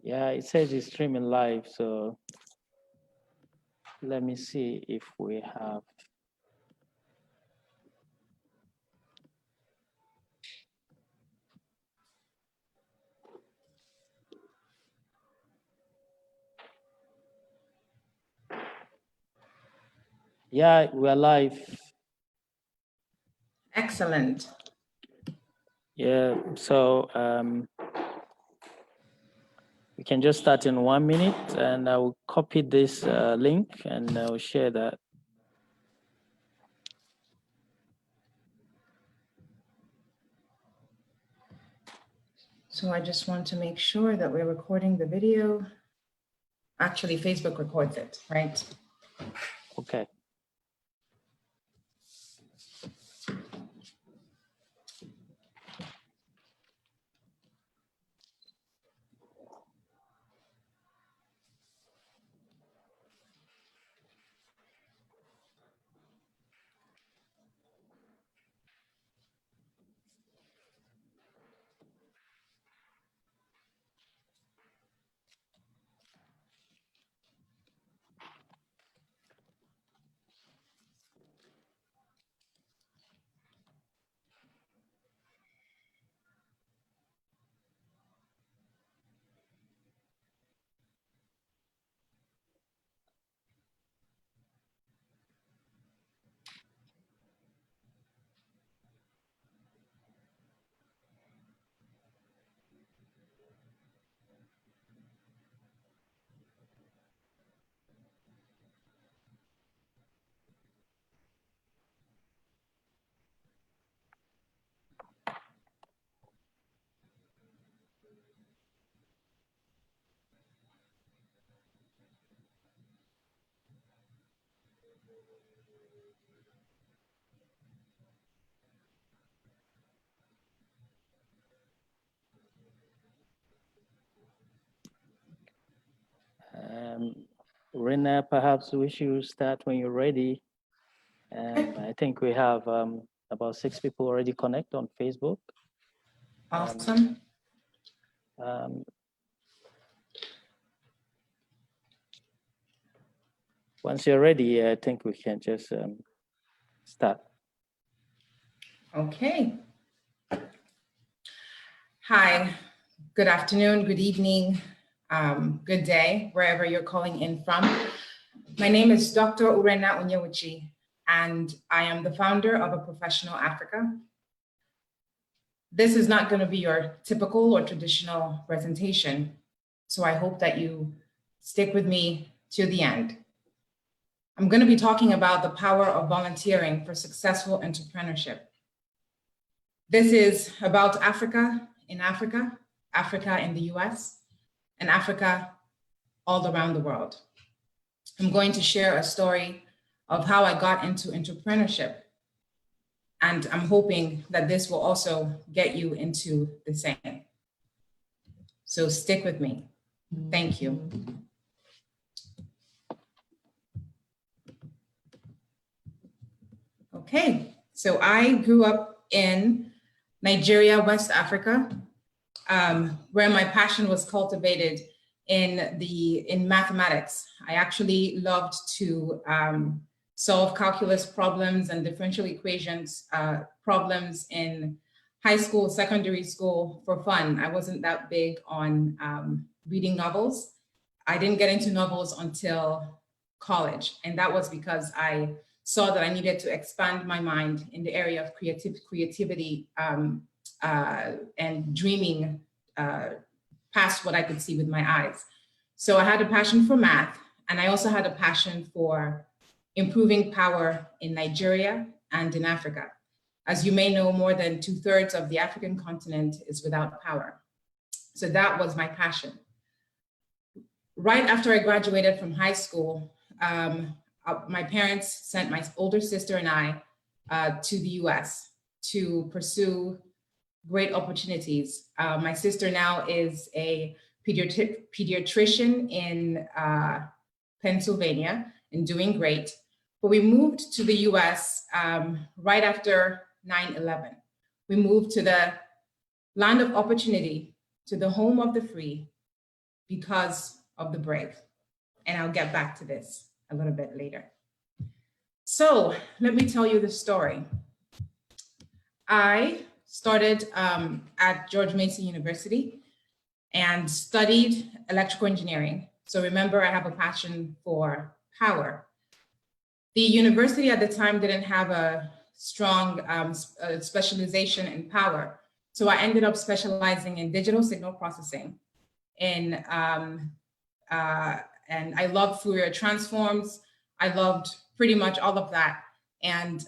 Yeah, it says it's streaming live, so let me see if we have. Yeah, we're live. Excellent. Yeah, so we can just start in 1 minute, and I will copy this link and I will share that. So I just want to make sure that we're recording the video. Actually, Facebook records it, right? Okay. Urenna, perhaps we should start when you're ready. And I think we have about 6 people already connect on Facebook. Awesome. Once you're ready, I think we can just start. Okay. Hi, good afternoon, good evening, good day, wherever you're calling in from. My name is Dr. Urenna Onyewuchi, and I am the founder of A Professional Africa. This is not going to be your typical or traditional presentation, so I hope that you stick with me to the end. I'm going to be talking about the power of volunteering for successful entrepreneurship. This is about Africa in Africa, Africa in the US, and Africa all around the world. I'm going to share a story of how I got into entrepreneurship, and I'm hoping that this will also get you into the same. So stick with me. Thank you. Okay, so I grew up in Nigeria, West Africa, where my passion was cultivated in mathematics. I actually loved to solve calculus problems and differential equations problems in high school, secondary school for fun. I wasn't that big on reading novels. I didn't get into novels until college, and that was because I saw that I needed to expand my mind in the area of creativity and dreaming past what I could see with my eyes. So I had a passion for math, and I also had a passion for improving power in Nigeria and in Africa. As you may know, more than 2/3 of the African continent is without power. So that was my passion. Right after I graduated from high school, my parents sent my older sister and I to the US to pursue great opportunities. My sister now is a pediatrician in Pennsylvania and doing great. But we moved to the US right after 9/11. We moved to the land of opportunity, to the home of the free, because of the break. And I'll get back to this a little bit later. So let me tell you the story. I started at George Mason University and studied electrical engineering. So remember, I have a passion for power. The university at the time didn't have a strong specialization in power. So I ended up specializing in digital signal processing. And I loved Fourier transforms. I loved pretty much all of that. And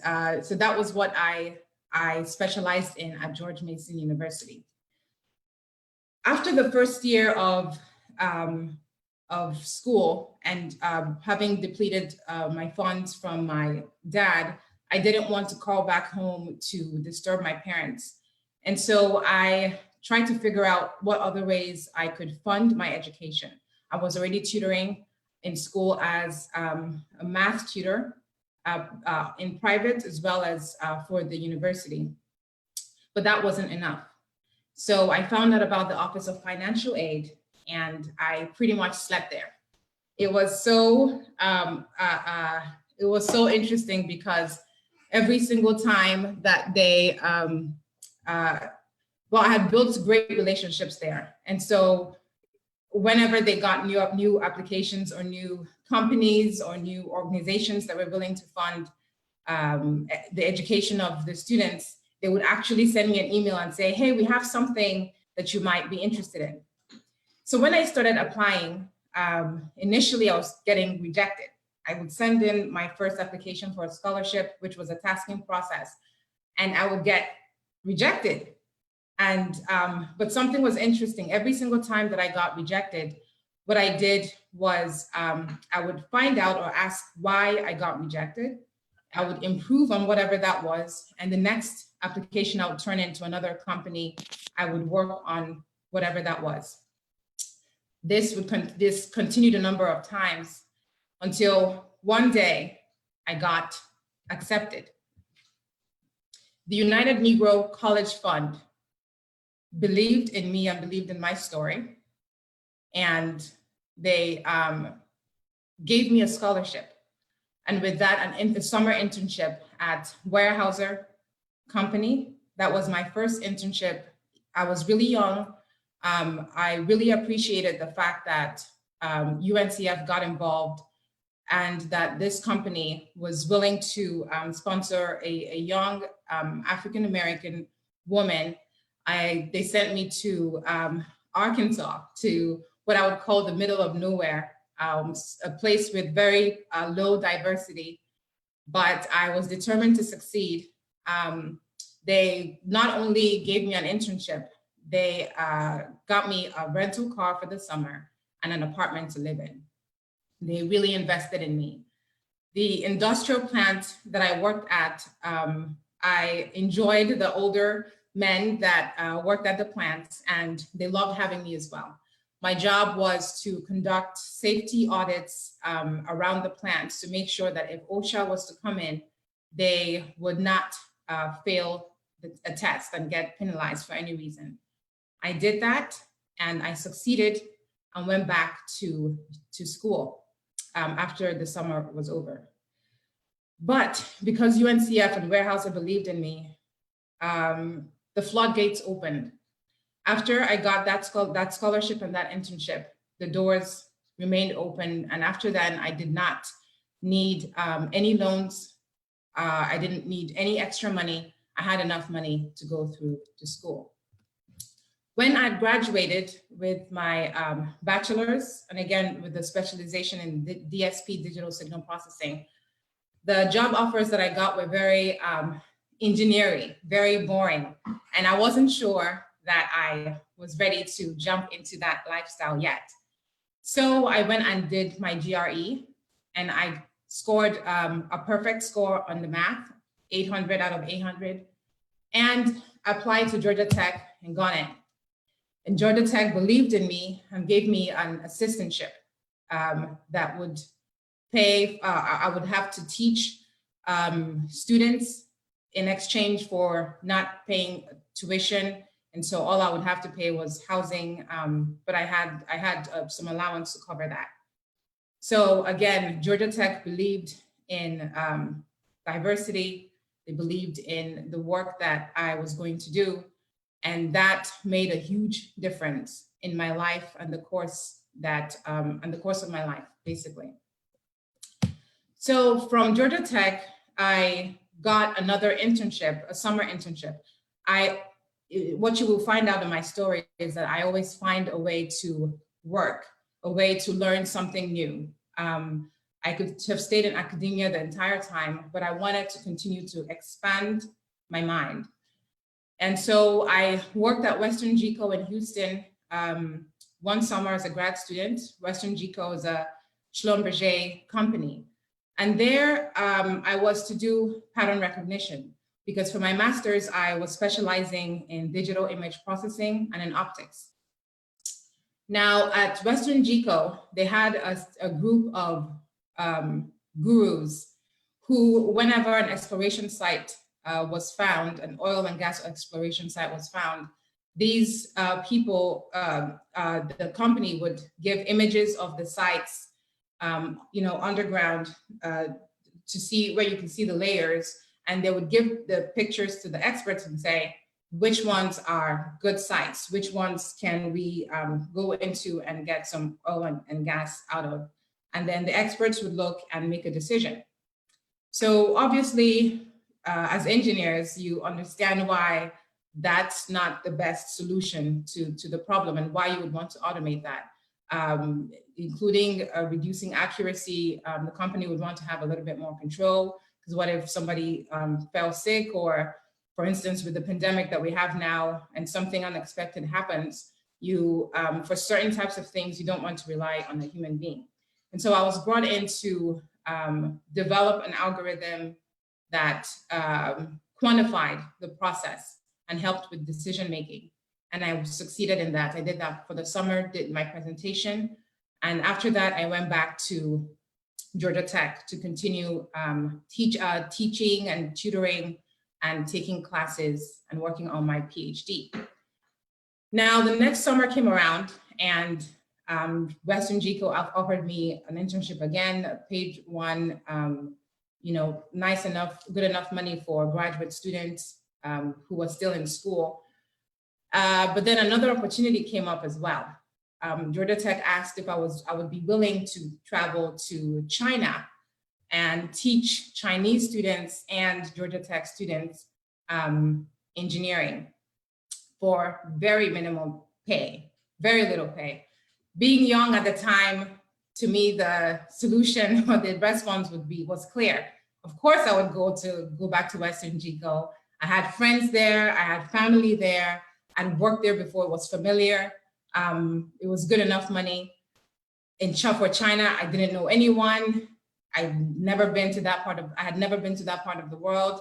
so that was what I specialized in at George Mason University. After the first year of school and having depleted my funds from my dad, I didn't want to call back home to disturb my parents. And so I tried to figure out what other ways I could fund my education. I was already tutoring in school as a math tutor in private as well as for the university, but that wasn't enough. So I found out about the Office of Financial Aid and I pretty much slept there. It was so interesting because every single time that they, well, I had built great relationships there. And so whenever they got new applications or new companies or new organizations that were willing to fund the education of the students, they would actually send me an email and say, hey, we have something that you might be interested in. So when I started applying, initially I was getting rejected. I would send in my first application for a scholarship, which was a tasking process, and I would get rejected. And, but something was interesting. Every single time that I got rejected, what I did was I would find out or ask why I got rejected. I would improve on whatever that was. And the next application, I would turn into another company. I would work on whatever that was. This continued a number of times until one day I got accepted. The United Negro College Fund believed in me and believed in my story. And they gave me a scholarship. And with that, a summer internship at Weyerhaeuser Company. That was my first internship. I was really young. I really appreciated the fact that UNCF got involved and that this company was willing to sponsor a young African-American woman. They sent me to Arkansas, to what I would call the middle of nowhere, a place with very low diversity, but I was determined to succeed. They not only gave me an internship, they got me a rental car for the summer and an apartment to live in. They really invested in me. The industrial plant that I worked at, I enjoyed the older men that worked at the plants, and they loved having me as well. My job was to conduct safety audits around the plants to make sure that if OSHA was to come in, they would not fail a test and get penalized for any reason. I did that and I succeeded and went back to school after the summer was over. But because UNCF and Weyerhaeuser believed in me, the floodgates opened. After I got that scholarship and that internship, the doors remained open. And after that, I did not need any loans. I didn't need any extra money. I had enough money to go through to school. When I graduated with my bachelor's, and again, with the specialization in DSP, digital signal processing, the job offers that I got were very engineering, very boring. And I wasn't sure that I was ready to jump into that lifestyle yet. So I went and did my GRE, and I scored a perfect score on the math, 800 out of 800, and applied to Georgia Tech and got in. And Georgia Tech believed in me and gave me an assistantship that would pay, I would have to teach students in exchange for not paying tuition And so all I would have to pay was housing, but I had some allowance to cover that. So again, Georgia Tech believed in diversity. They believed in the work that I was going to do. And that made a huge difference in my life and the course of my life, basically. So from Georgia Tech, I got another internship, a summer internship. What you will find out in my story is that I always find a way to work, a way to learn something new. I could have stayed in academia the entire time, but I wanted to continue to expand my mind. And so I worked at Western GCO in Houston one summer as a grad student. Western GCO is a Schlumberger company. And there I was to do pattern recognition, because for my master's, I was specializing in digital image processing and in optics. Now at Western GCO, they had a group of gurus who, whenever an exploration site was found, an oil and gas exploration site was found, these people, the company would give images of the sites, underground to see where you can see the layers, and they would give the pictures to the experts and say, which ones are good sites, which ones can we go into and get some oil and gas out of, and then the experts would look and make a decision. So obviously, as engineers, you understand why that's not the best solution to the problem and why you would want to automate that, including reducing accuracy. The company would want to have a little bit more control, because what if somebody fell sick, or for instance, with the pandemic that we have now and something unexpected happens, you, for certain types of things, you don't want to rely on a human being. And so I was brought in to develop an algorithm that quantified the process and helped with decision-making. And I succeeded in that. I did that for the summer, did my presentation. And after that, I went back to Georgia Tech to continue teaching and tutoring and taking classes and working on my PhD. Now, the next summer came around, and Western GCO offered me an internship again, paid one, nice enough, good enough money for graduate students who were still in school. But then another opportunity came up as well. Georgia Tech asked if I would be willing to travel to China and teach Chinese students and Georgia Tech students engineering for very minimal pay, very little pay. Being young at the time, to me, the solution or the response was clear. Of course, I would go back to Western GCO. I had friends there, I had family there, I'd worked there before, it was familiar. It was good enough money. For China, I didn't know anyone. I had never been to that part of the world.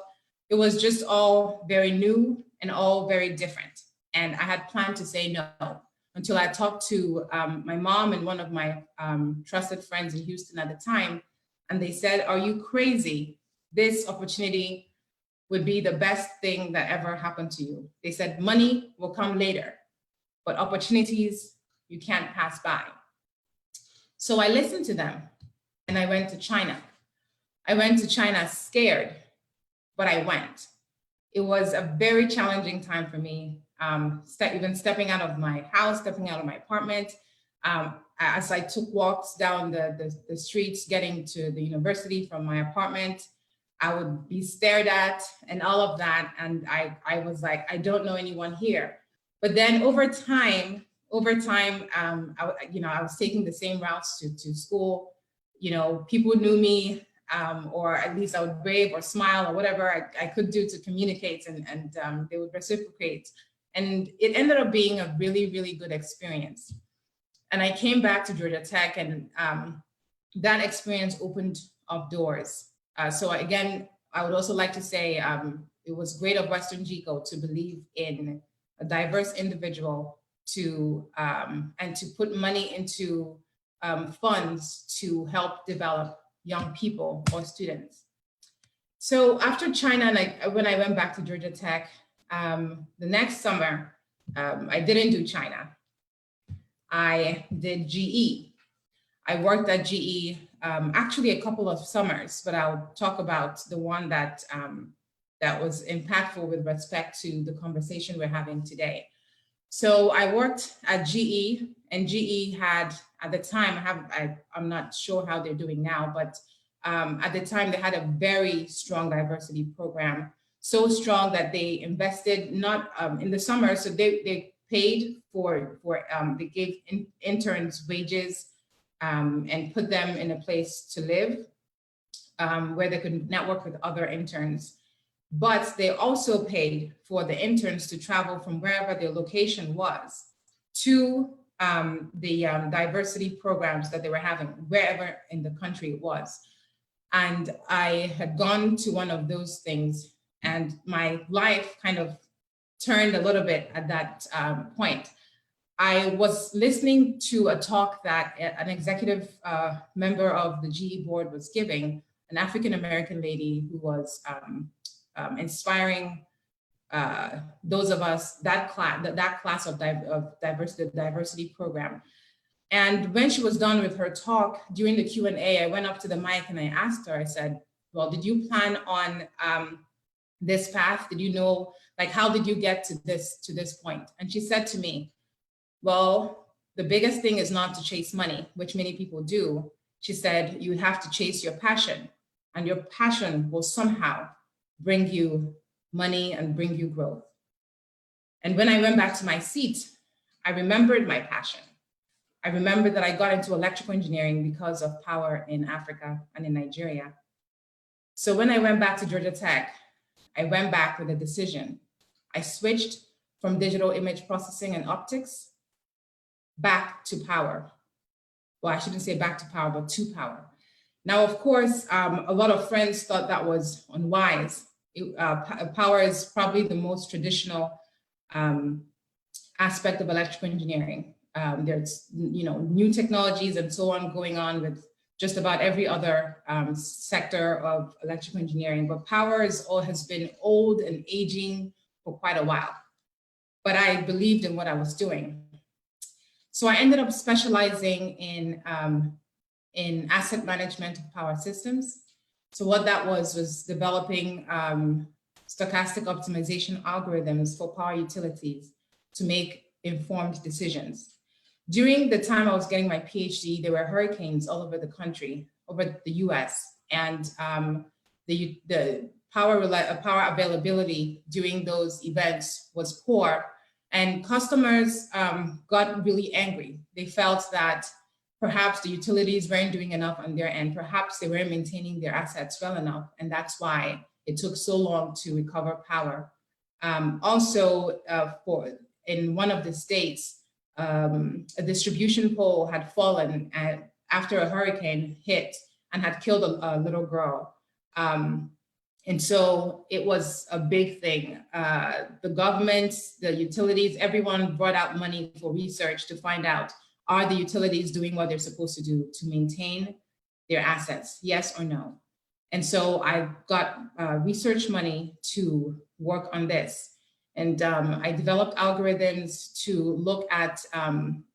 It was just all very new and all very different. And I had planned to say no until I talked to my mom and one of my trusted friends in Houston at the time. And they said, "Are you crazy? This opportunity would be the best thing that ever happened to you." They said, "Money will come later, but opportunities you can't pass by." So I listened to them and I went to China. I went to China scared, but I went. It was a very challenging time for me, even stepping out of my house, stepping out of my apartment. As I took walks down the streets, getting to the university from my apartment, I would be stared at and all of that. And I was like, I don't know anyone here. But then over time, I was taking the same routes to school. People knew me, or at least I would wave or smile or whatever I could do to communicate, and they would reciprocate. And it ended up being a really, really good experience. And I came back to Georgia Tech, and that experience opened up doors. So again, I would also like to say it was great of Western GCO to believe in a diverse individual and to put money into funds to help develop young people or students. So after China, when I went back to Georgia Tech, the next summer, I didn't do China. I did GE. I worked at GE actually a couple of summers, but I'll talk about the one that that was impactful with respect to the conversation we're having today. So I worked at GE, and GE had, at the time, I'm not sure how they're doing now, but at the time they had a very strong diversity program, so strong that they invested not in the summer, so they paid they gave interns wages and put them in a place to live where they could network with other interns. But they also paid for the interns to travel from wherever their location was to the diversity programs that they were having, wherever in the country it was. And I had gone to one of those things, and my life kind of turned a little bit at that point. I was listening to a talk that an executive member of the GE board was giving, an African-American lady who was inspiring those of us, that class of diversity program. And when she was done with her talk, during the Q&A, I went up to the mic and I asked her, I said, well, did you plan on this path? Did you know, like, how did you get to this point? And she said to me, well, the biggest thing is not to chase money, which many people do. She said, you have to chase your passion, and your passion will somehow bring you money and bring you growth. And when I went back to my seat, I remembered my passion. I remembered that I got into electrical engineering because of power in Africa and in Nigeria. So when I went back to Georgia Tech, I went back with a decision. I switched from digital image processing and optics back to power. Well, I shouldn't say back to power, but to power. Now, of course, a lot of friends thought that was unwise. Power is probably the most traditional aspect of electrical engineering. There's new technologies and so on going on with just about every other sector of electrical engineering, but power has been old and aging for quite a while. But I believed in what I was doing. So I ended up specializing in asset management of power systems. So what that was developing stochastic optimization algorithms for power utilities to make informed decisions. During the time I was getting my PhD, there were hurricanes all over the country, over the US, and the power availability during those events was poor, and customers got really angry. They felt that perhaps the utilities weren't doing enough on their end, perhaps they weren't maintaining their assets well enough, and that's why it took so long to recover power. Also, in one of the states, a distribution pole had fallen after a hurricane hit and had killed a little girl. And so it was a big thing. The government, the utilities, everyone brought out money for research to find out, are the utilities doing what they're supposed to do to maintain their assets, yes or no? And so I got research money to work on this. And I developed algorithms to look at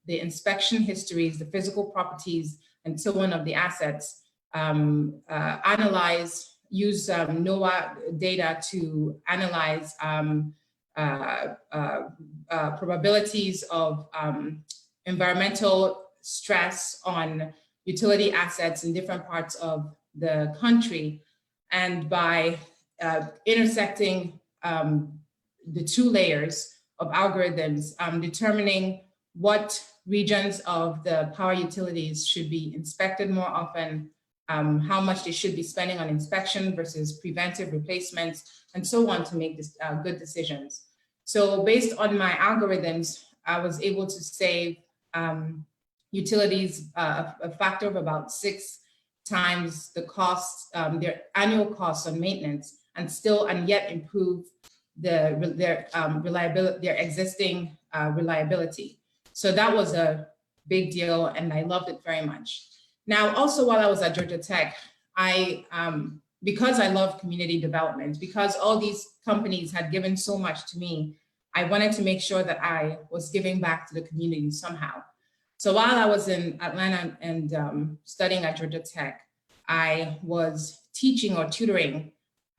the inspection histories, the physical properties, and so on of the assets, use NOAA data to analyze probabilities of environmental stress on utility assets in different parts of the country. And by intersecting the two layers of algorithms, determining what regions of the power utilities should be inspected more often, how much they should be spending on inspection versus preventive replacements, and so on, to make this, good decisions. So based on my algorithms, I was able to save utilities a factor of about 6 times the cost, their annual costs on maintenance, and yet improve their reliability, their existing reliability. So that was a big deal, and I loved it very much. Now, also while I was at Georgia Tech, because I love community development, because all these companies had given so much to me, I wanted to make sure that I was giving back to the community somehow. So while I was in Atlanta and studying at Georgia Tech, I was teaching or tutoring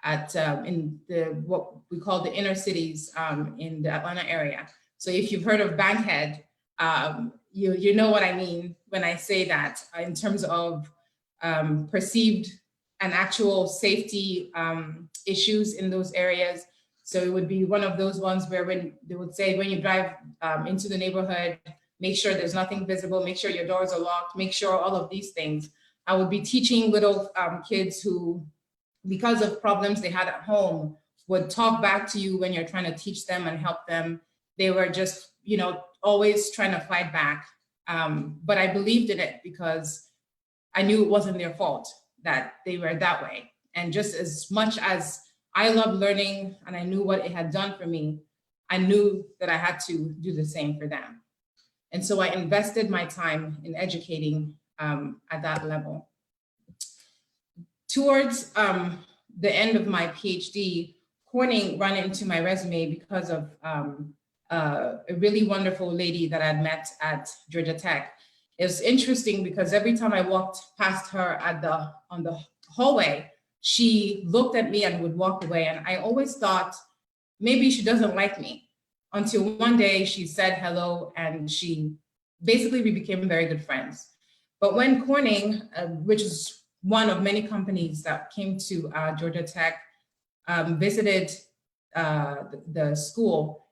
at in what we call the inner cities in the Atlanta area. So if you've heard of Bankhead, you know what I mean when I say that in terms of perceived and actual safety issues in those areas. So it would be one of those ones where when they would say, when you drive into the neighborhood, make sure there's nothing visible, make sure your doors are locked, make sure all of these things. I would be teaching little kids who, because of problems they had at home, would talk back to you when you're trying to teach them and help them. They were just, you know, always trying to fight back. But I believed in it because I knew it wasn't their fault that they were that way. And just as much as I loved learning and I knew what it had done for me, I knew that I had to do the same for them. And so I invested my time in educating at that level. Towards the end of my PhD, Corning ran into my resume because of a really wonderful lady that I'd met at Georgia Tech. It was interesting because every time I walked past her on the hallway, she looked at me and would walk away. And I always thought, maybe she doesn't like me, until one day she said hello and we became very good friends. But when Corning, which is one of many companies that came to Georgia Tech, visited the school,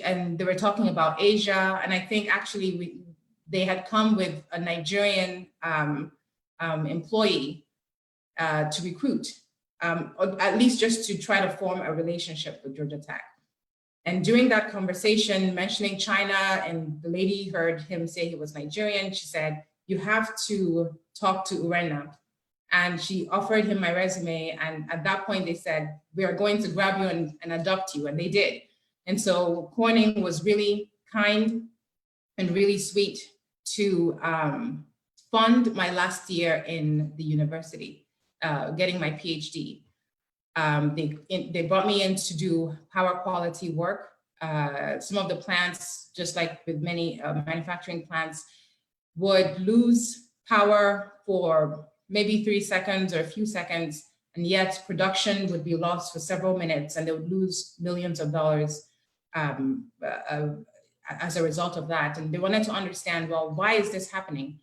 and they were talking about Asia, and I think actually they had come with a Nigerian employee to recruit, or at least just to try to form a relationship with Georgia Tech. And during that conversation, mentioning China, and the lady heard him say he was Nigerian, she said, "You have to talk to Urenna." And she offered him my resume. And at that point they said, "We are going to grab you and adopt you." And they did. And so Corning was really kind and really sweet to fund my last year in the university, getting my PhD. They brought me in to do power quality work. Some of the plants, just like with many manufacturing plants, would lose power for maybe 3 seconds or a few seconds, and yet production would be lost for several minutes, and they would lose millions of dollars as a result of that. And they wanted to understand, well, why is this happening?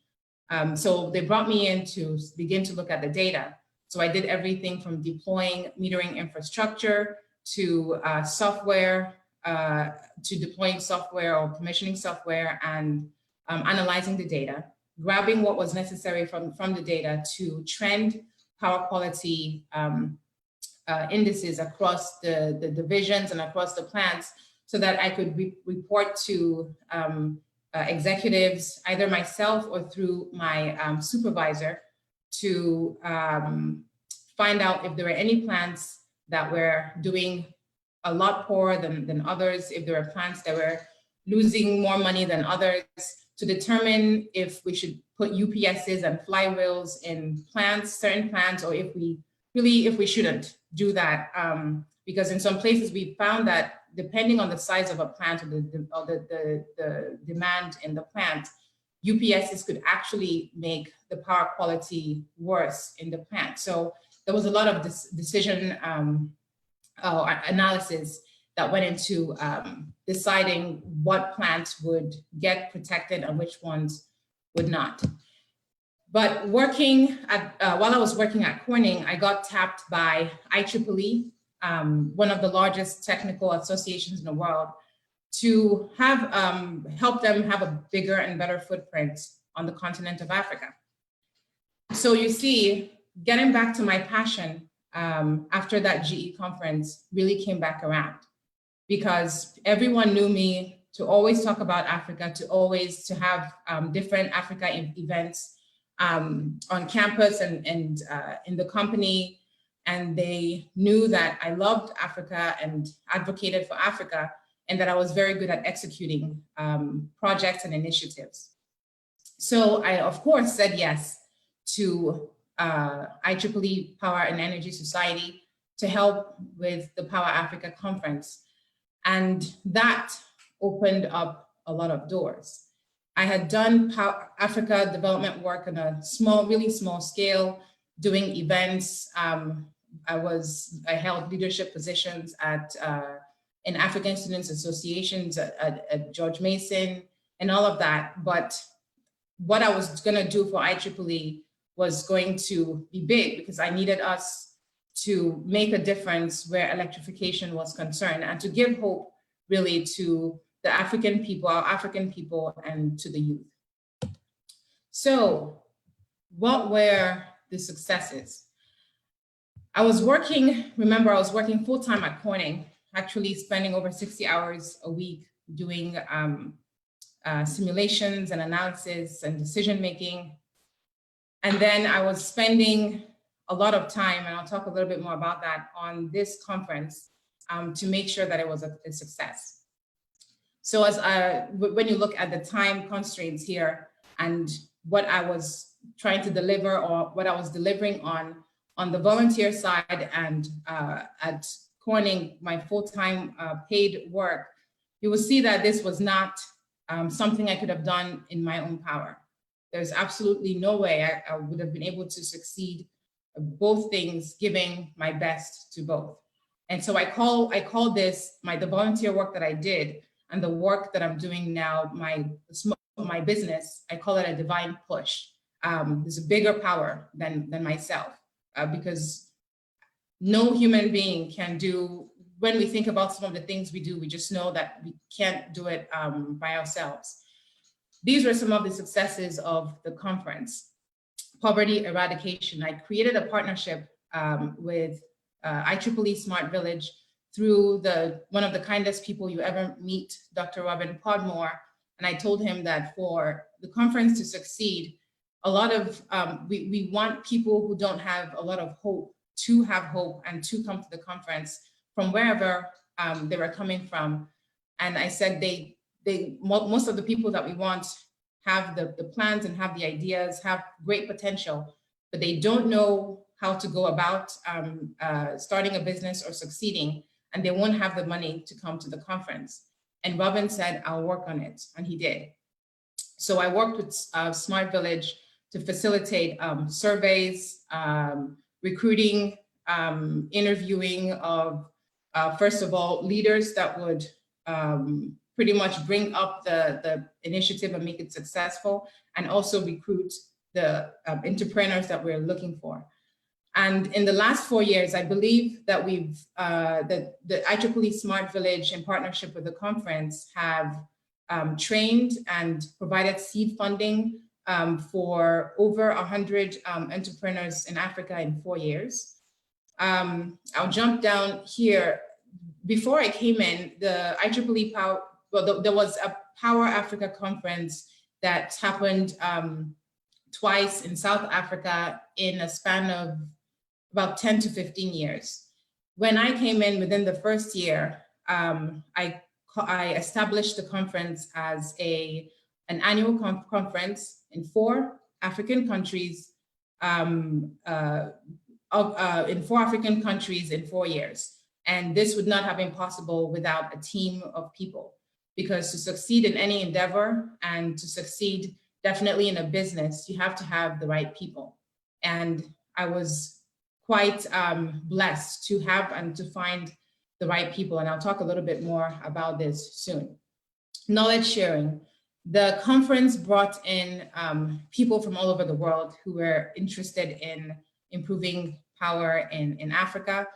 So they brought me in to begin to look at the data. So I did everything from deploying metering infrastructure to software, to deploying software or commissioning software and analyzing the data, grabbing what was necessary from the data to trend power quality indices across the divisions and across the plants, so that I could report to executives, either myself or through my supervisor, to find out if there were any plants that were doing a lot poorer than others, if there were plants that were losing more money than others, to determine if we should put UPSs and flywheels in plants, certain plants, or if we shouldn't do that. Because in some places we found that depending on the size of a plant or the demand in the plant, UPSs could actually make the power quality worse in the plant. So there was a lot of decision analysis that went into deciding what plants would get protected and which ones would not. But working at, while I was working at Corning, I got tapped by IEEE, one of the largest technical associations in the world, to have help them have a bigger and better footprint on the continent of Africa. So you see, getting back to my passion after that GE conference really came back around, because everyone knew me to always talk about Africa, to have different Africa events on campus and in the company. And they knew that I loved Africa and advocated for Africa, and that I was very good at executing projects and initiatives. So I, of course, said yes to IEEE Power and Energy Society to help with the Power Africa Conference. And that opened up a lot of doors. I had done Africa development work on a really small scale, doing events. I held leadership positions in African Students Associations at George Mason and all of that. But what I was gonna do for IEEE was going to be big, because I needed us to make a difference where electrification was concerned, and to give hope really to the African people, our African people, and to the youth. So what were the successes? I was working full-time at Corning, actually spending over 60 hours a week doing simulations and analysis and decision-making. And then I was spending a lot of time, and I'll talk a little bit more about that, on this conference to make sure that it was a success. So when you look at the time constraints here and what I was trying to deliver, or what I was delivering on the volunteer side and at Corning, my full-time paid work, you will see that this was not something I could have done in my own power. There's absolutely no way I would have been able to succeed both things, giving my best to both. And so I call this the volunteer work that I did, and the work that I'm doing now, my business, I call it a divine push. There's a bigger power than myself, because no human being can do, when we think about some of the things we do, we just know that we can't do it by ourselves. These were some of the successes of the conference. Poverty eradication. I created a partnership with IEEE Smart Village through one of the kindest people you ever meet, Dr. Robin Podmore. And I told him that for the conference to succeed, a lot of, we want people who don't have a lot of hope to have hope and to come to the conference from wherever they were coming from. And I said, most of the people that we want have the plans and have the ideas, have great potential, but they don't know how to go about starting a business or succeeding, and they won't have the money to come to the conference. And Robin said, I'll work on it, and he did. So I worked with Smart Village to facilitate surveys, recruiting, interviewing of, first of all, leaders that would pretty much bring up the initiative and make it successful, and also recruit the entrepreneurs that we're looking for. And in the last 4 years, I believe that the IEEE Smart Village, in partnership with the conference, have trained and provided seed funding for over 100 entrepreneurs in Africa in 4 years. I'll jump down here. Before I came in, the IEEE Power, there was a Power Africa Conference that happened twice in South Africa in a span of about 10 to 15 years. When I came in within the first year, I established the conference as an annual conference in 4 African countries, in 4 African countries in 4 years. And this would not have been possible without a team of people, because to succeed in any endeavor and to succeed definitely in a business, you have to have the right people. And I was quite blessed to have and to find the right people. And I'll talk a little bit more about this soon. Knowledge sharing. The conference brought in people from all over the world who were interested in improving power in Africa.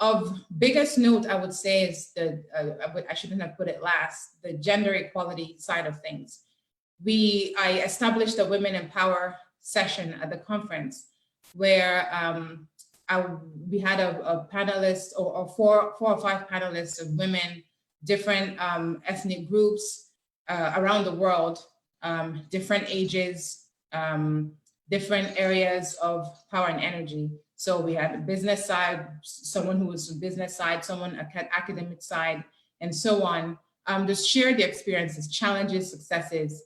Of biggest note, I would say, is I shouldn't have put it last, the gender equality side of things. I established a Women in Power session at the conference where we had a panelist or four or five panelists of women, different ethnic groups around the world, different ages, different areas of power and energy. So we had the business side, someone who was from business side, someone academic side, and so on. Just share the experiences, challenges, successes.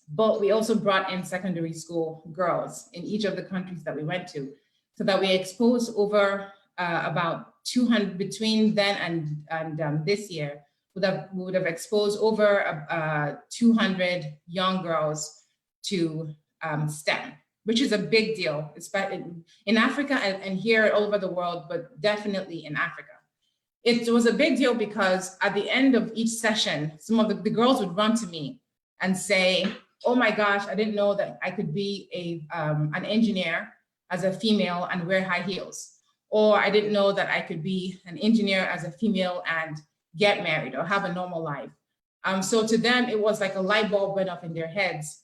But we also brought in secondary school girls in each of the countries that we went to, so that we exposed over about 200, between then and this year, we would have exposed over 200 young girls to STEM, which is a big deal, especially in Africa and here all over the world, but definitely in Africa. It was a big deal because at the end of each session, some of the girls would run to me and say, oh my gosh, I didn't know that I could be an engineer as a female and wear high heels. Or I didn't know that I could be an engineer as a female and get married or have a normal life. So to them, it was like a light bulb went off in their heads.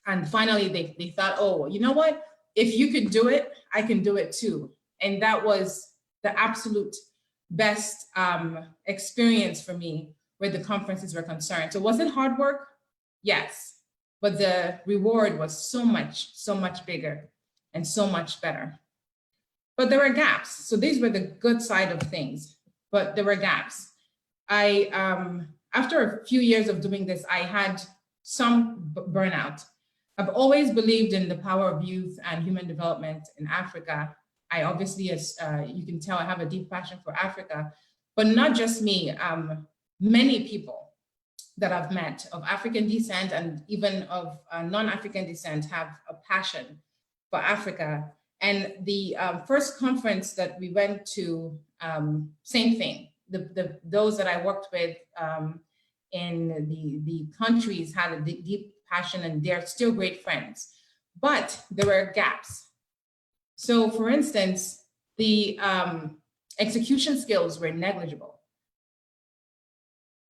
And finally, they thought, oh, you know what? If you could do it, I can do it too. And that was the absolute best experience for me where the conferences were concerned. So was it hard work? Yes, but the reward was so much bigger and so much better. But there were gaps. So these were the good side of things, but there were gaps. After a few years of doing this, I had some burnout. I've always believed in the power of youth and human development in Africa. I obviously, as you can tell, I have a deep passion for Africa, but not just me. Many people that I've met of African descent and even of non-African descent have a passion for Africa. And the first conference that we went to, same thing. Those that I worked with in the countries had a deep passion and they're still great friends, but there were gaps. So for instance, the execution skills were negligible.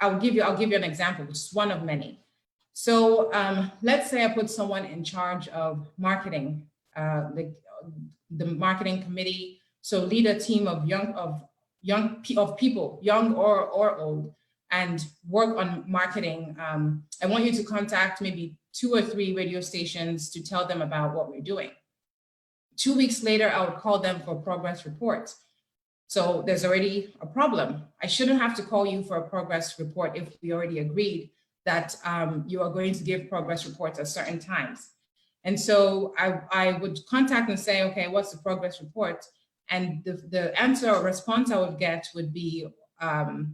I'll give you an example, which is one of many. So let's say I put someone in charge of marketing, the marketing committee. So lead a team of people, young or old, and work on marketing. I want you to contact maybe 2 or 3 radio stations to tell them about what we're doing. 2 weeks later, I would call them for a progress report. So there's already a problem. I shouldn't have to call you for a progress report if we already agreed that you are going to give progress reports at certain times. And so I would contact and say, okay, what's the progress report? And the answer or response I would get would be, I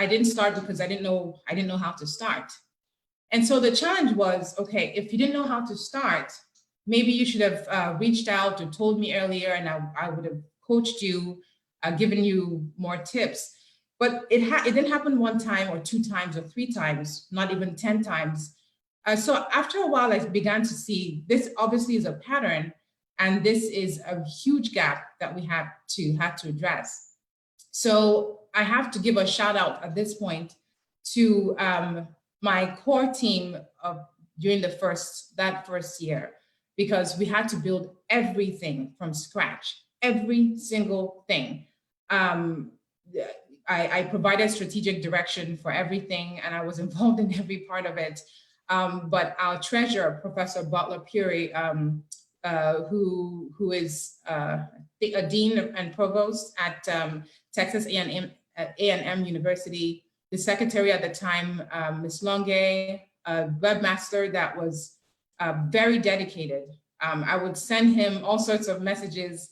didn't start because I didn't know how to start. And so the challenge was, okay, if you didn't know how to start, maybe you should have reached out or told me earlier and I would have coached you, given you more tips. But it didn't happen 1 time or 2 times or 3 times, not even 10 times. So after a while, I began to see this obviously is a pattern, and this is a huge gap that we have to address. So I have to give a shout out at this point to my core team during that first year, because we had to build everything from scratch, every single thing. I provided strategic direction for everything, and I was involved in every part of it. But our treasurer, Professor Butler Puri, who is a dean and provost at Texas A&M University, the secretary at the time, Ms. Longe, a webmaster that was very dedicated. I would send him all sorts of messages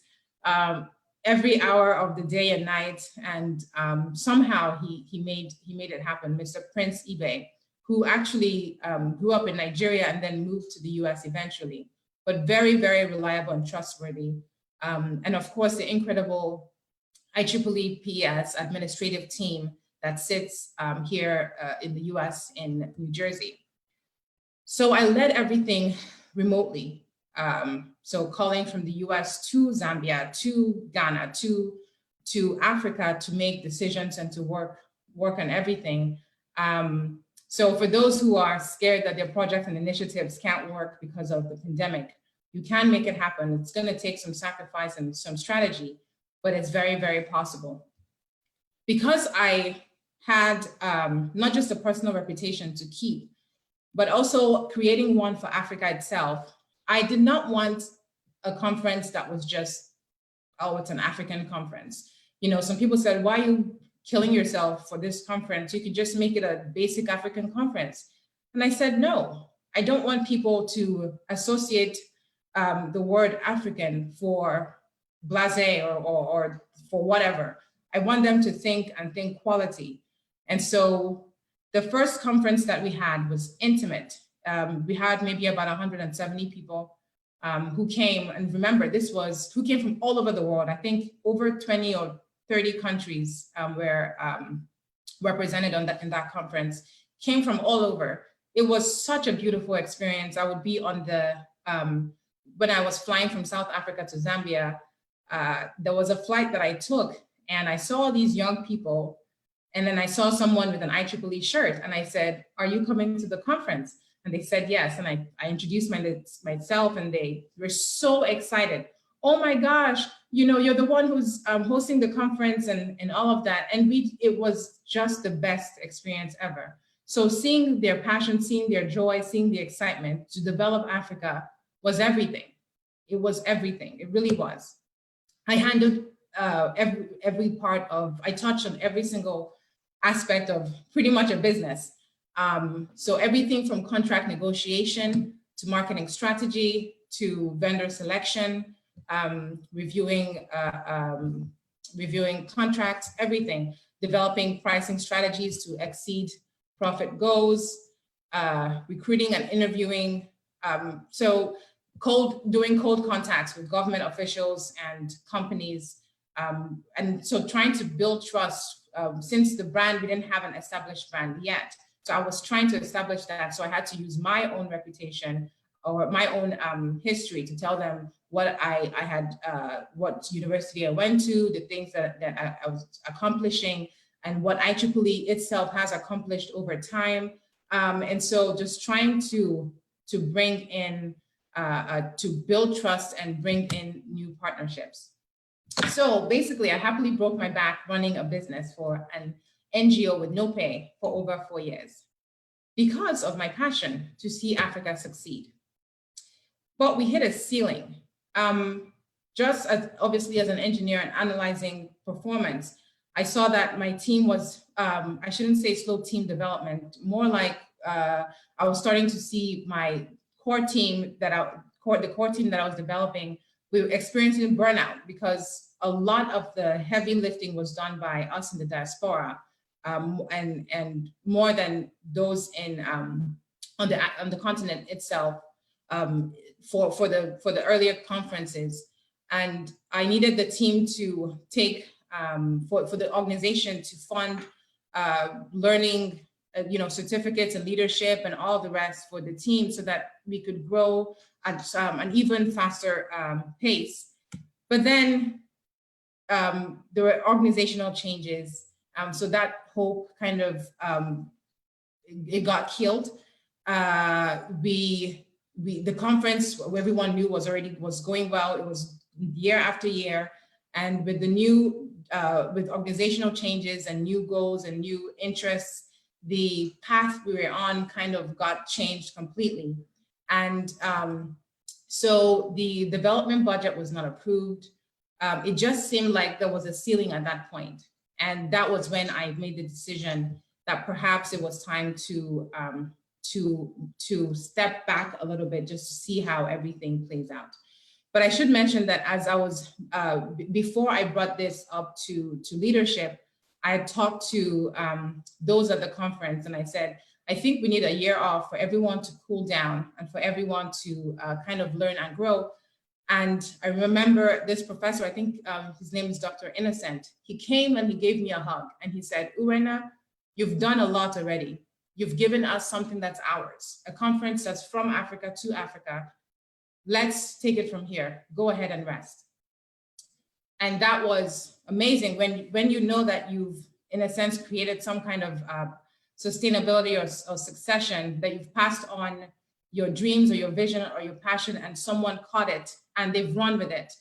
every hour of the day and night, and somehow he made it happen. Mr. Prince Ibe, who actually grew up in Nigeria and then moved to the US eventually, but very, very reliable and trustworthy. And of course, the incredible IEEE PES administrative team that sits here in the US in New Jersey. So I led everything remotely. So calling from the US to Zambia, to Ghana, to Africa to make decisions and to work on everything. So for those who are scared that their projects and initiatives can't work because of the pandemic, you can make it happen. It's going to take some sacrifice and some strategy, but it's very, very possible. Because I had not just a personal reputation to keep, but also creating one for Africa itself, I did not want a conference that was just, oh, it's an African conference. You know, some people said, why are you killing yourself for this conference? You could just make it a basic African conference. And I said, no, I don't want people to associate the word African for blasé or for whatever. I want them to think and think quality. And so the first conference that we had was intimate. We had maybe about 170 people who came, and remember, who came from all over the world. I think over 20 or 30 countries were represented in that conference, came from all over. It was such a beautiful experience. I would be on when I was flying from South Africa to Zambia, there was a flight that I took, and I saw these young people, and then I saw someone with an IEEE shirt, and I said, "Are you coming to the conference?" And they said yes, and I introduced myself, and they were so excited. "Oh my gosh, you're the one who's hosting the conference," and all of that. And it was just the best experience ever. So seeing their passion, seeing their joy, seeing the excitement to develop Africa was everything. It was everything. It really was. I handled every part I touched on every single aspect of pretty much a business. So everything from contract negotiation to marketing strategy to vendor selection, reviewing contracts, everything, developing pricing strategies to exceed profit goals, recruiting and interviewing. So doing cold contacts with government officials and companies. And so trying to build trust. Since the brand, we didn't have an established brand yet. So I was trying to establish that. So I had to use my own reputation or my own history to tell them what I had, what university I went to, the things that I was accomplishing, and what IEEE itself has accomplished over time. And so just trying to bring in, to build trust and bring in new partnerships. So basically, I happily broke my back running a business for an NGO with no pay for over 4 years because of my passion to see Africa succeed. But we hit a ceiling. Just obviously as an engineer and analyzing performance, I saw that my team was, I shouldn't say slow team development, more like I was starting to see my core team the core team that I was developing, we were experiencing burnout because a lot of the heavy lifting was done by us in the diaspora, and more than those in on the continent itself for the earlier conferences. And I needed the team to take for the organization to fund learning, certificates and leadership and all the rest for the team so that we could grow at an even faster pace. But then there were organizational changes. So that hope kind of, it got killed. The conference, everyone knew was going well. It was year after year. And with the new, with organizational changes and new goals and new interests, the path we were on kind of got changed completely. And so the development budget was not approved. It just seemed like there was a ceiling at that point. And that was when I made the decision that perhaps it was time to step back a little bit just to see how everything plays out. But I should mention that as I was, before I brought this up to leadership, I had talked to those at the conference and I said, I think we need a year off for everyone to cool down and for everyone to kind of learn and grow. And I remember this professor, I think his name is Dr. Innocent. He came and he gave me a hug and he said, Urenna, you've done a lot already. You've given us something that's ours, a conference that's from Africa to Africa. Let's take it from here. Go ahead and rest. And that was amazing when you know that you've, in a sense, created some kind of sustainability or succession, that you've passed on your dreams or your vision or your passion and someone caught it and they've run with it.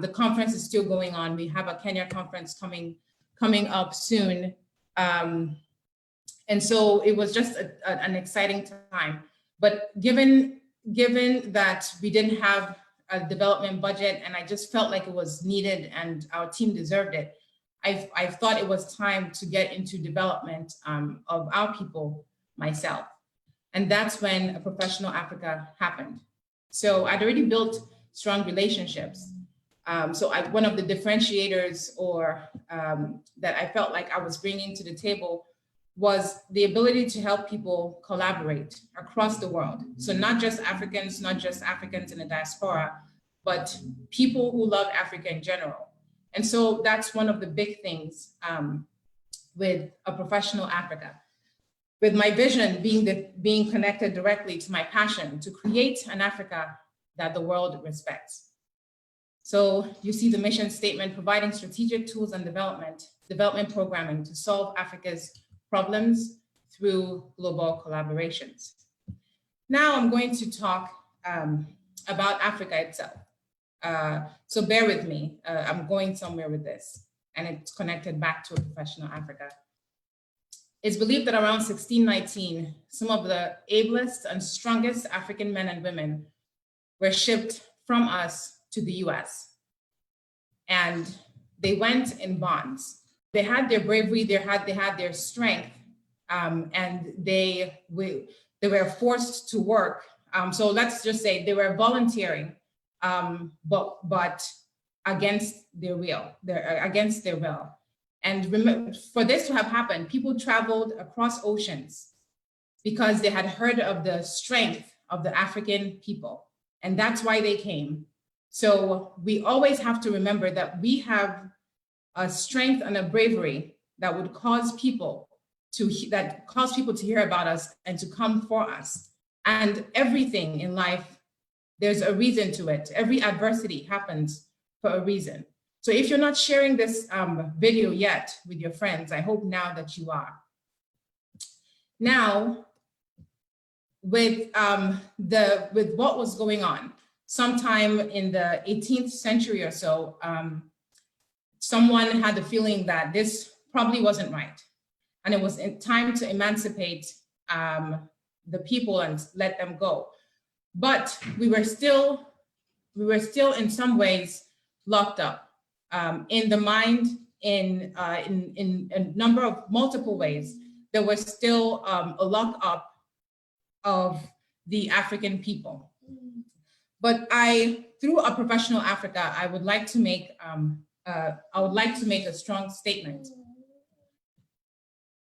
The conference is still going on. We have a Kenya conference coming up soon. And so it was just an exciting time. But given that we didn't have a development budget and I just felt like it was needed and our team deserved it, I thought it was time to get into development of our people myself. And that's when a Professional Africa happened. So I'd already built strong relationships. So one of the differentiators that I felt like I was bringing to the table was the ability to help people collaborate across the world. So not just Africans in the diaspora, but people who love Africa in general. And so that's one of the big things with a professional Africa. With my vision being connected directly to my passion to create an Africa that the world respects. So you see the mission statement, providing strategic tools and development programming to solve Africa's problems through global collaborations. Now I'm going to talk about Africa itself. So bear with me, I'm going somewhere with this, and it's connected back to a professional Africa. It's believed that around 1619, some of the ablest and strongest African men and women were shipped from us to the US. And they went in bonds. They had their bravery, they had their strength, and they were forced to work. So let's just say they were volunteering, but against their will, And remember, for this to have happened, people traveled across oceans because they had heard of the strength of the African people. And that's why they came. So we always have to remember that we have a strength and a bravery that would cause people to hear about us and to come for us. And everything in life, there's a reason to it. Every adversity happens for a reason. So if you're not sharing this video yet with your friends, I hope now that you are. Now, with what was going on, sometime in the 18th century or so, someone had the feeling that this probably wasn't right. And it was time to emancipate the people and let them go. But we were still in some ways locked up in the mind, in a multiple ways. There was still a lockup of the African people. But through a professional Africa, I would like to make a strong statement.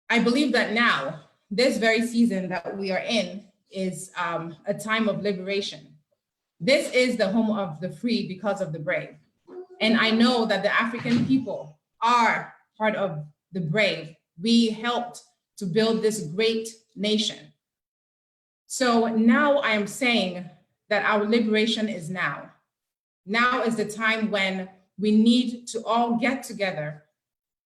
I believe that now, this very season that we are in is a time of liberation. This is the home of the free because of the brave. And I know that the African people are part of the brave. We helped to build this great nation. So now I am saying that our liberation is now. Now is the time when we need to all get together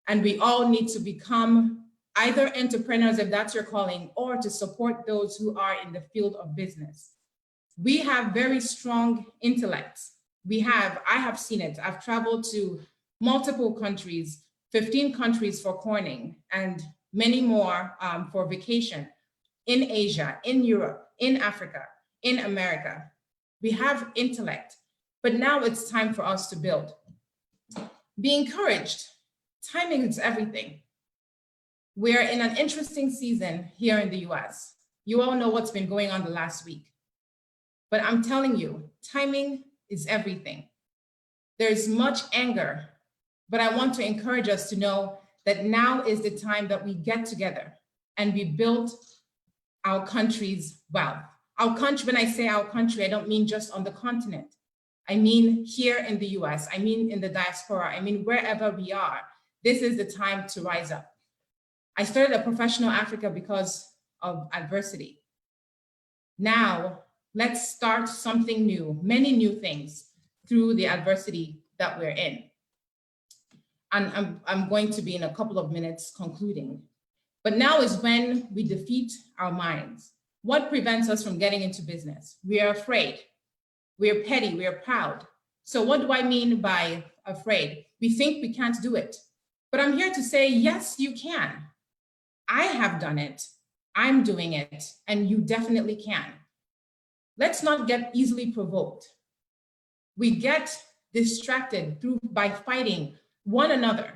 and we all need to become either entrepreneurs, if that's your calling, or to support those who are in the field of business. We have very strong intellects. I have seen it. I've traveled to multiple countries, 15 countries for Corning, and many more for vacation in Asia, in Europe, in Africa, in America. We have intellect, but now it's time for us to build. Be encouraged. Timing is everything. We're in an interesting season here in the US. You all know what's been going on the last week. But I'm telling you, timing is everything. There's much anger, but I want to encourage us to know that now is the time that we get together and we build our country's wealth. Our country, when I say our country, I don't mean just on the continent. I mean here in the US, I mean in the diaspora, I mean wherever we are. This is the time to rise up. I started a professional Africa because of adversity. Now, let's start something new, many new things through the adversity that we're in. And I'm going to be in a couple of minutes concluding. But now is when we defeat our minds. What prevents us from getting into business? We are afraid. We are petty. We are proud. So what do I mean by afraid? We think we can't do it. But I'm here to say, yes, you can. I have done it. I'm doing it. And you definitely can. Let's not get easily provoked. We get distracted by fighting one another.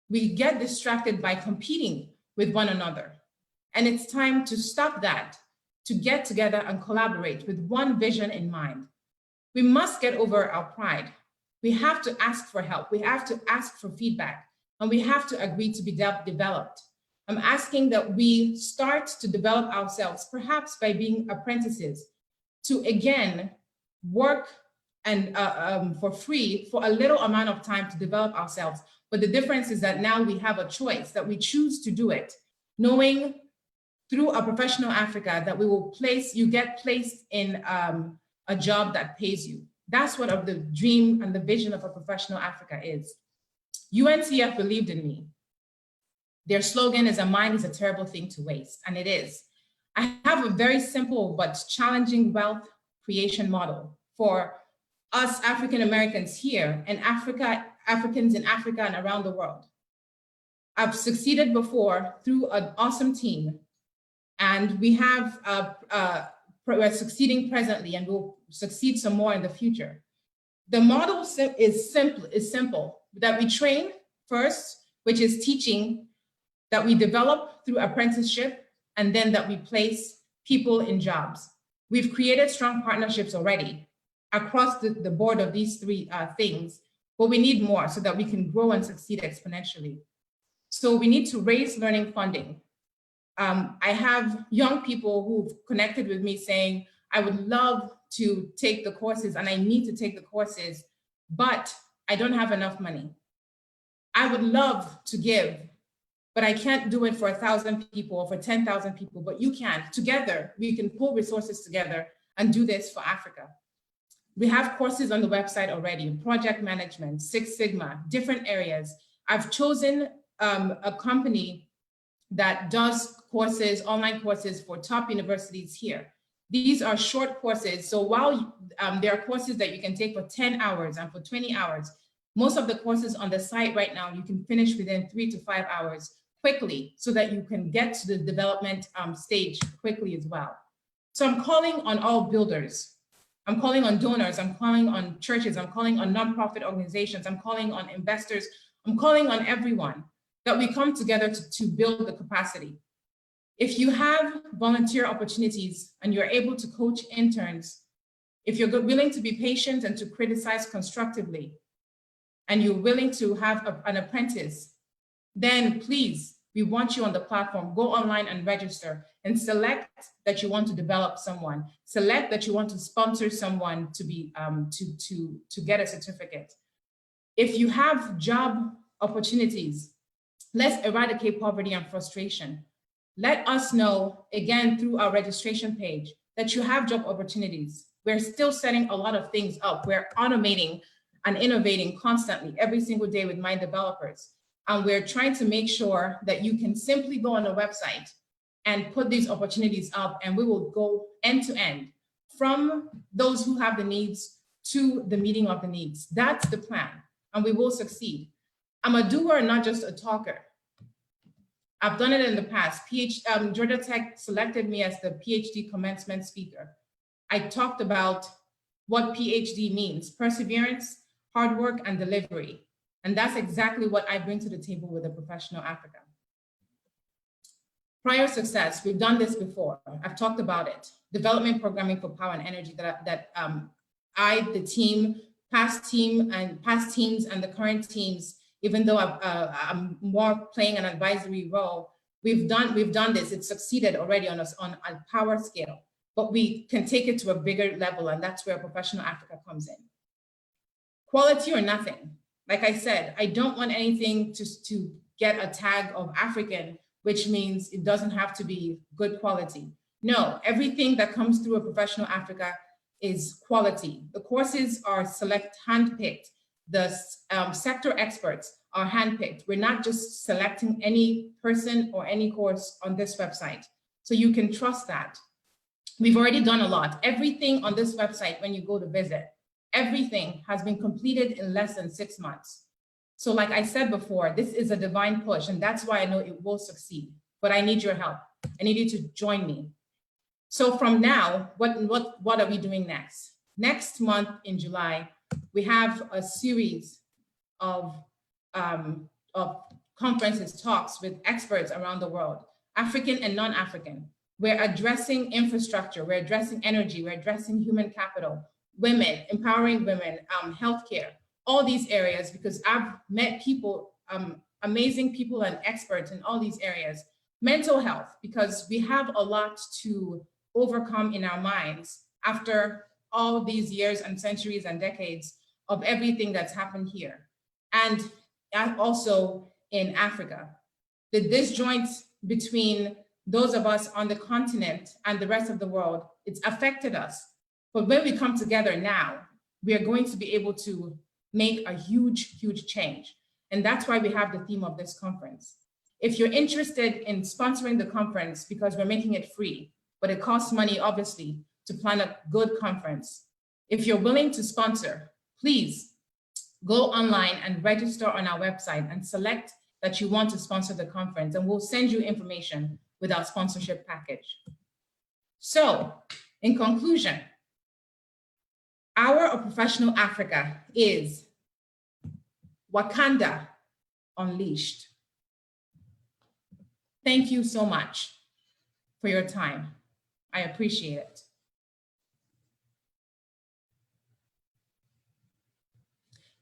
We get distracted by competing with one another. And it's time to stop that, to get together and collaborate with one vision in mind. We must get over our pride. We have to ask for help. We have to ask for feedback, and we have to agree to be developed. I'm asking that we start to develop ourselves, perhaps by being apprentices, to again work and for free for a little amount of time to develop ourselves. But the difference is that now we have a choice, that we choose to do it, knowing through a professional Africa that we will you get placed in a job that pays you. That's what the dream and the vision of a professional Africa is. UNCF believed in me. Their slogan is, "A mind is a terrible thing to waste," and it is. I have a very simple but challenging wealth creation model for us African Americans here and Africans in Africa and around the world. I've succeeded before through an awesome team, and we have we're succeeding presently, and we'll succeed some more in the future. The model is simple, that we train first, which is teaching, that we develop through apprenticeship, and then that we place people in jobs. We've created strong partnerships already across the board of these three things, but we need more so that we can grow and succeed exponentially. So we need to raise learning funding. I have young people who've connected with me saying, I would love to take the courses and I need to take the courses, but I don't have enough money. I would love to give, but I can't do it for 1,000 people or for 10,000 people, but you can. Together, we can pull resources together and do this for Africa. We have courses on the website already, project management, Six Sigma, different areas. I've chosen a company that does courses, online courses for top universities here. These are short courses. So while there are courses that you can take for 10 hours and for 20 hours, most of the courses on the site right now, you can finish within 3 to 5 hours quickly so that you can get to the development stage quickly as well. So I'm calling on all builders. I'm calling on donors. I'm calling on churches. I'm calling on nonprofit organizations. I'm calling on investors. I'm calling on everyone that we come together to build the capacity. If you have volunteer opportunities and you're able to coach interns, if you're willing to be patient and to criticize constructively, and you're willing to have an apprentice, then please, we want you on the platform. Go online and register and select that you want to develop someone. Select that you want to sponsor someone to be to get a certificate. If you have job opportunities, let's eradicate poverty and frustration. Let us know, again, through our registration page, that you have job opportunities. We're still setting a lot of things up. We're automating and innovating constantly every single day with my developers. And we're trying to make sure that you can simply go on the website and put these opportunities up, and we will go end to end from those who have the needs to the meeting of the needs. That's the plan, and we will succeed. I'm a doer, not just a talker. I've done it in the past. Georgia Tech selected me as the PhD commencement speaker. I talked about what PhD means: perseverance, hard work, and delivery. And that's exactly what I bring to the table with a professional Africa. Prior success, we've done this before. I've talked about it. Development programming for power and energy that I, the team, past teams and the current teams, even though I'm more playing an advisory role, we've done this. It's succeeded already on a power scale, but we can take it to a bigger level, and that's where Professional Africa comes in. Quality or nothing. Like I said, I don't want anything to get a tag of African, which means it doesn't have to be good quality. No, everything that comes through a Professional Africa is quality. The courses are handpicked. The sector experts are handpicked. We're not just selecting any person or any course on this website. So you can trust that. We've already done a lot. Everything on this website, when you go to visit, everything has been completed in less than 6 months. So like I said before, this is a divine push, and that's why I know it will succeed. But I need your help. I need you to join me. So from now, what are we doing next? Next month in July, we have a series of conferences, talks with experts around the world, African and non-African. We're addressing infrastructure, we're addressing energy, we're addressing human capital, women, empowering women, healthcare, all these areas, because I've met people, amazing people and experts in all these areas. Mental health, because we have a lot to overcome in our minds after all these years and centuries and decades of everything that's happened here. And also in Africa. The disjoint between those of us on the continent and the rest of the world, it's affected us. But when we come together now, we are going to be able to make a huge, huge change. And that's why we have the theme of this conference. If you're interested in sponsoring the conference, because we're making it free, but it costs money, obviously, to plan a good conference. If you're willing to sponsor, please go online and register on our website and select that you want to sponsor the conference, and we'll send you information with our sponsorship package. So, in conclusion, Hour of Professional Africa is Wakanda Unleashed. Thank you so much for your time. I appreciate it.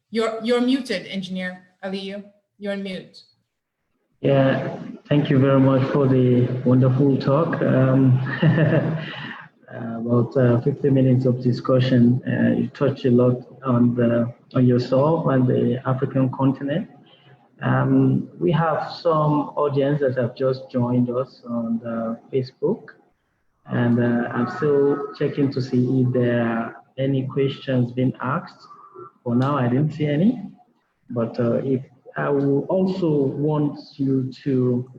You're muted, Engineer Aliyu. You're on mute. Yeah, thank you very much for the wonderful talk. About 50 minutes of discussion. You touched a lot on yourself and the African continent. We have some audience that have just joined us on Facebook, and I'm still checking to see if there are any questions being asked. For now, I didn't see any, but if I will also want you to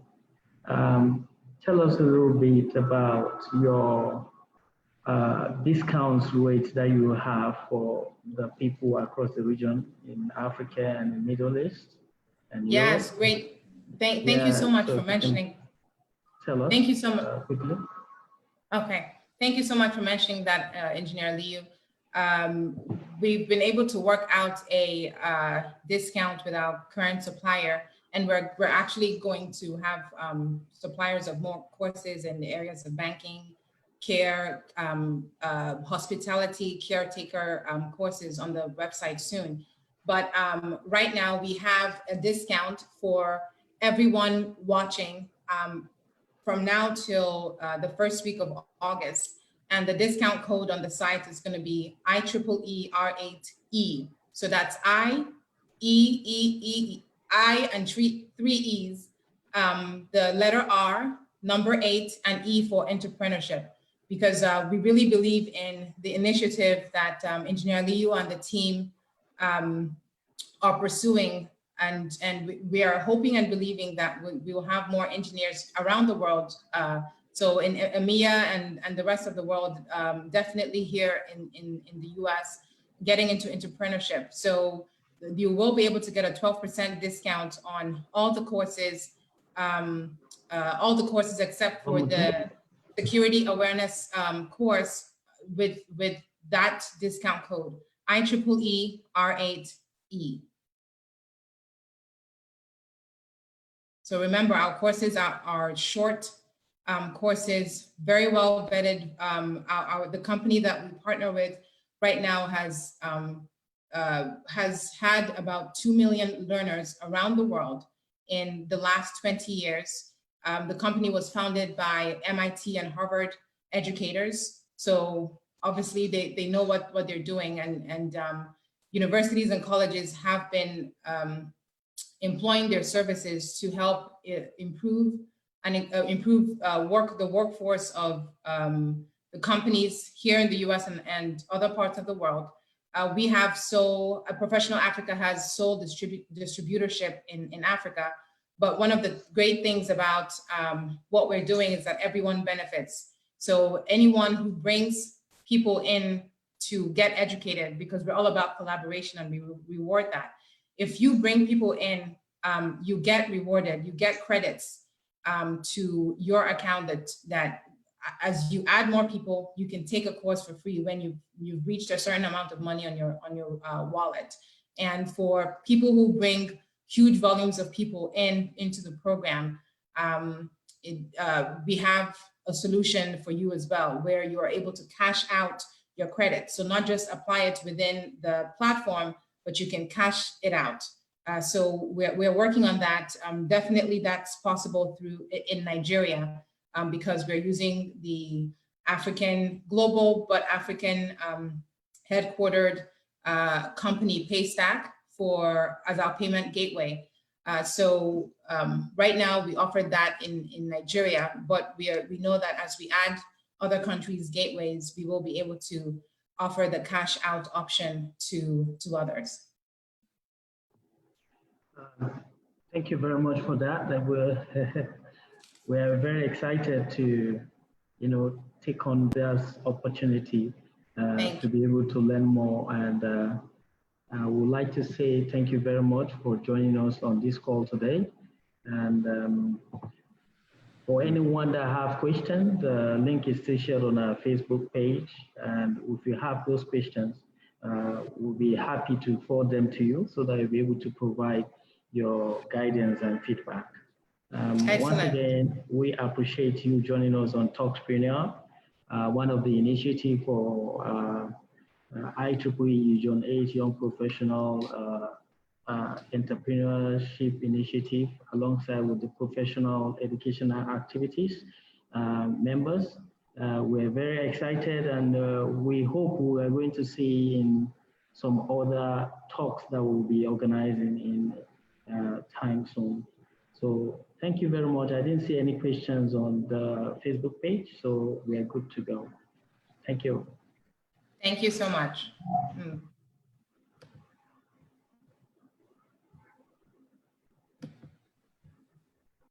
tell us a little bit about your discounts rate that you have for the people across the region in Africa and the Middle East. And yes, Europe. Great. Thank you so much for mentioning. Tell us. Thank you so much. Quickly. Okay. Thank you so much for mentioning that, Engineer Liu. We've been able to work out a discount with our current supplier, and we're actually going to have suppliers of more courses in the areas of banking, care, hospitality, caretaker courses on the website soon. But right now we have a discount for everyone watching from now till the first week of August. And the discount code on the site is going to be IEEE R8E. So that's I and three E's, the letter R, number 8, and E for entrepreneurship. Because we really believe in the initiative that Engineer Liu and the team are pursuing, and we are hoping and believing that we will have more engineers around the world. So in EMEA and the rest of the world, definitely here in the US, getting into entrepreneurship. So you will be able to get a 12% discount on all the courses except for the security awareness course with that discount code, IEEE R8E. So remember, our courses are short courses, very well vetted. The company that we partner with right now has had about 2 million learners around the world in the last 20 years. The company was founded by MIT and Harvard educators. So obviously they know what they're doing, and universities and colleges have been employing their services to help improve the workforce of the companies here in the US and other parts of the world. We have Professional Africa has sole distributorship in Africa. But one of the great things about what we're doing is that everyone benefits. So anyone who brings people in to get educated, because we're all about collaboration and we reward that. If you bring people in, you get rewarded, you get credits to your account that as you add more people, you can take a course for free when you've reached a certain amount of money on your wallet. And for people who bring huge volumes of people into the program, we have a solution for you as well, where you are able to cash out your credits. So not just apply it within the platform, but you can cash it out. So we're working on that. Definitely that's possible in Nigeria because we're using the African global, but African headquartered company Paystack as our payment gateway. So right now we offer that in Nigeria, but we know that as we add other countries' gateways, we will be able to offer the cash out option to others. Thank you very much for that. We're very excited to, take on this opportunity to be able to learn more. And I would like to say thank you very much for joining us on this call today. And for anyone that have questions, the link is still shared on our Facebook page. And if you have those questions, we'll be happy to forward them to you so that you'll be able to provide your guidance and feedback. Once again, we appreciate you joining us on Talkspreneur, one of the initiatives for IEEE Region 8 Young Professional Entrepreneurship Initiative, alongside with the professional educational activities members. We're very excited, and we hope we are going to see in some other talks that we'll be organizing in time soon. So thank you very much. I didn't see any questions on the Facebook page, so we are good to go. Thank you. Thank you so much.